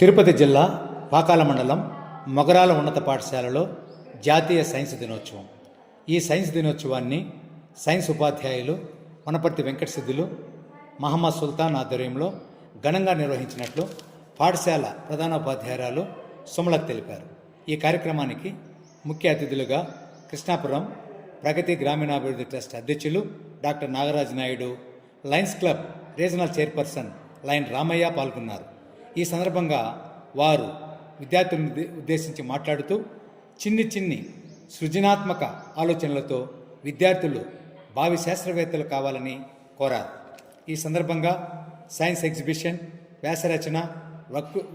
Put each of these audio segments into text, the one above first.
తిరుపతి జిల్లా పాకాల మండలం మొగరాల ఉన్నత పాఠశాలలో జాతీయ సైన్స్ దినోత్సవం. ఈ సైన్స్ దినోత్సవాన్ని సైన్స్ ఉపాధ్యాయులు వనపర్తి వెంకట సిద్ధులు, మహమ్మద్ సుల్తాన్ ఆధ్వర్యంలో ఘనంగా నిర్వహించినట్లు పాఠశాల ప్రధానోపాధ్యాయురాలు సుమలక్ తెలిపారు. ఈ కార్యక్రమానికి ముఖ్య అతిథులుగా కృష్ణాపురం ప్రగతి గ్రామీణాభివృద్ధి ట్రస్ట్ అధ్యక్షులు doctor Nagaraj Naidu, Lions Club regional chairperson Lion Ramaiah పాల్గొన్నారు. ఈ సందర్భంగా వారు విద్యార్థులను ఉద్దేశించి మాట్లాడుతూ చిన్ని సృజనాత్మక ఆలోచనలతో విద్యార్థులు భావి శాస్త్రవేత్తలు కావాలని కోరారు. ఈ సందర్భంగా సైన్స్ ఎగ్జిబిషన్, వ్యాసరచన,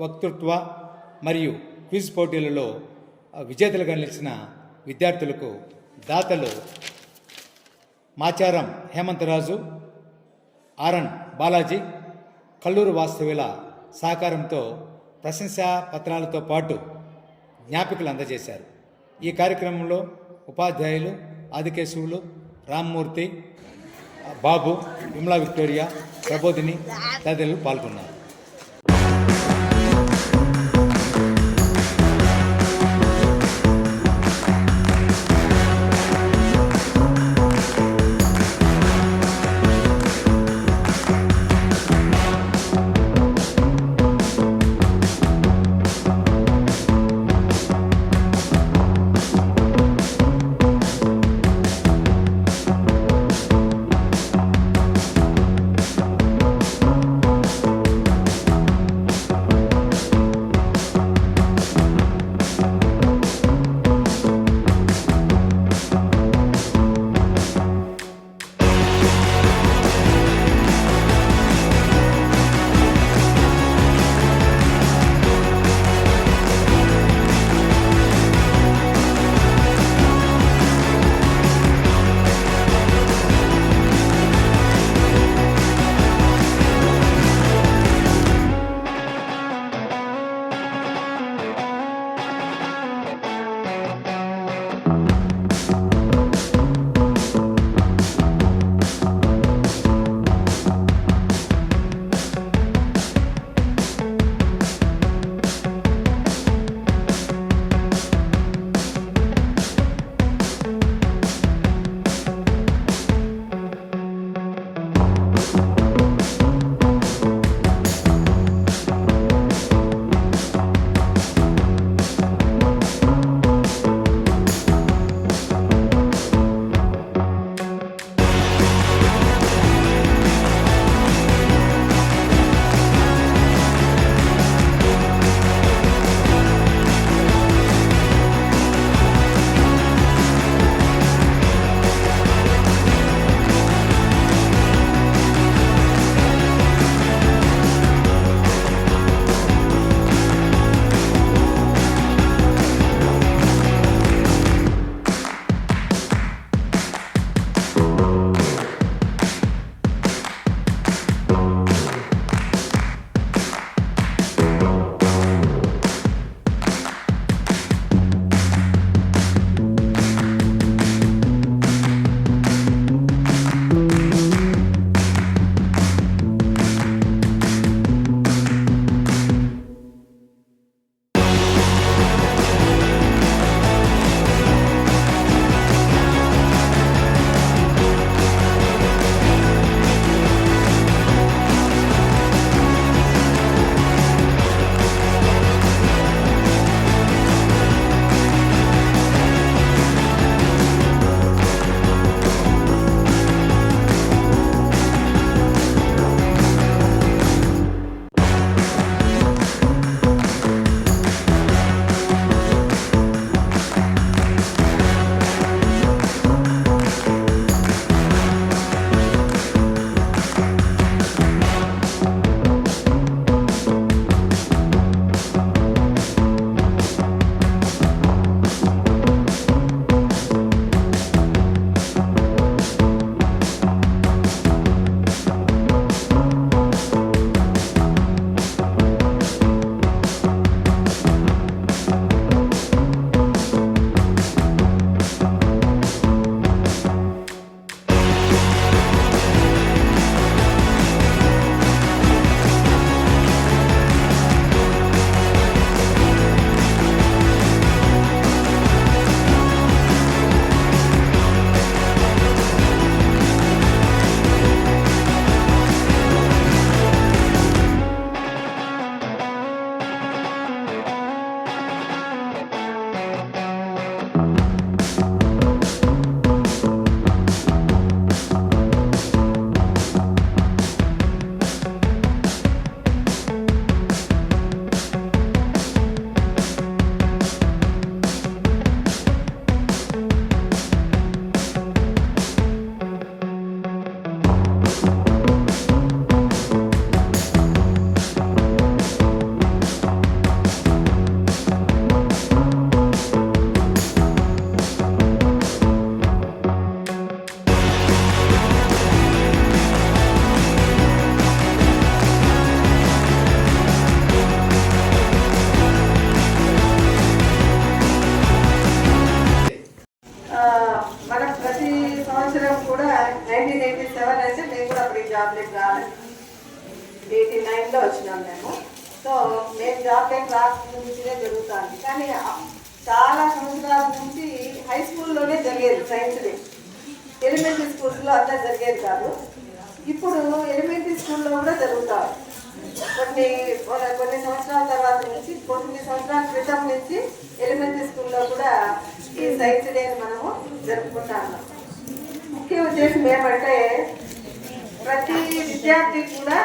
వక్తృత్వ మరియు క్విజ్ పోటీలలో విజేతలుగా నిలిచిన విద్యార్థులకు దాతలు మాచారం హేమంతరాజు, ఆర్ఎన్ బాలాజీ, కల్లూరు వాస్తవ్యుల సహకారంతో ప్రశంసా పత్రాలతో పాటు జ్ఞాపికలు అందజేశారు. ఈ కార్యక్రమంలో ఉపాధ్యాయులు ఆదికేశవులు, రామ్మూర్తి, బాబు, విమలా విక్టోరియా, ప్రబోధిని తదితరులు పాల్గొన్నారు. కూడా 1987 అంటే మేము కూడా అప్పుడు ఈ జాబ్లోకి రాలేదు. 89లో వచ్చినాం మేము. సో మేము జాబ్లోకి రాకముందునే జరుగుతుంది. కానీ చాలా సంవత్సరాల నుంచి హై స్కూల్లోనే జరిగేది సైన్స్ డే. ఎలిమెంటరీ స్కూల్స్లో అంతా జరిగేది కాదు. ఇప్పుడు ఎలిమెంటరీ స్కూల్లో కూడా జరుగుతారు. కొన్ని సంవత్సరాల తర్వాత నుంచి, కొన్ని సంవత్సరాల క్రితం నుంచి ఎలిమెంటరీ స్కూల్లో కూడా ఈ సైన్స్ డేని మనము జరుపుకుంటాము. ముఖ్య ఉద్దేశం ఏమంటే ప్రతి విద్యార్థి కూడా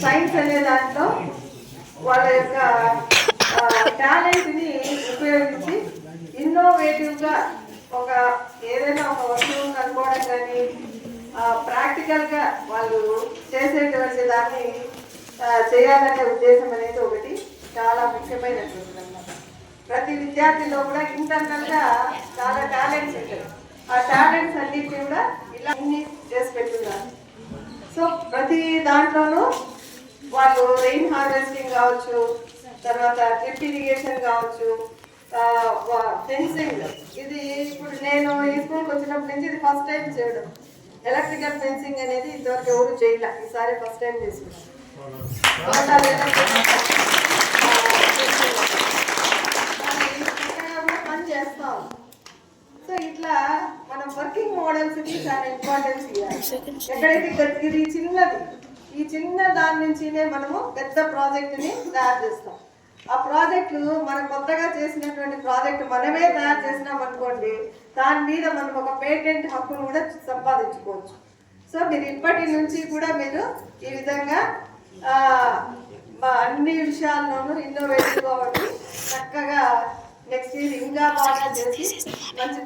సైన్స్ అనే దాంట్లో వాళ్ళ యొక్క టాలెంట్ని ఉపయోగించి ఇన్నోవేటివ్గా ఒక ఏదైనా ఒక వస్తువును కనుక్కోవడం కానీ ప్రాక్టికల్గా వాళ్ళు చేసేటువంటి దాన్ని చేయాలనే ఉద్దేశం అనేది ఒకటి చాలా ముఖ్యమైనటువంటి అన్నమాట. ప్రతి విద్యార్థిలో కూడా ఇంటర్నల్గా చాలా టాలెంట్స్ ఉంటాయి. ఆ టాలెంట్స్ అన్నింటినీ కూడా ఇలా అన్ని చేసి పెట్టున్నారు. సో ప్రతి దాంట్లోనూ వాళ్ళు రెయిన్ హార్వెస్టింగ్ కావచ్చు, తర్వాత డ్రిప్ ఇరిగేషన్ కావచ్చు, ఫెన్సింగ్. ఇది ఇప్పుడు నేను ఈ స్కూల్కి వచ్చినప్పటి నుంచి ఇది ఫస్ట్ టైం చేయడం. ఎలక్ట్రికల్ ఫెన్సింగ్ అనేది ఇంతవరకు ఎవరు చేయలే, ఈసారి ఫస్ట్ టైం చేసుకున్నాం. పని చేస్తాం. సో ఇట్లా మనం వర్కింగ్ మోడల్స్కి చాలా ఇంపార్టెన్స్ ఇవ్వాలి. ఎక్కడైతే ఇది చిన్నది, ఈ చిన్న దాని నుంచినే మనము పెద్ద ప్రాజెక్టుని తయారు చేస్తాం. ఆ ప్రాజెక్టు మనం కొత్తగా చేసినటువంటి ప్రాజెక్టు మనమే తయారు చేసినాం అనుకోండి, దాని మీద మనం ఒక పేటెంట్ హక్కును కూడా సంపాదించుకోవచ్చు. సో మీరు ఇప్పటి నుంచి కూడా మీరు ఈ విధంగా అన్ని విషయాల్లోనూ ఇన్నోవేటివ్గా ఉండి చక్కగా నెక్స్ట్ ఇంకా బాగా చేసి మంచి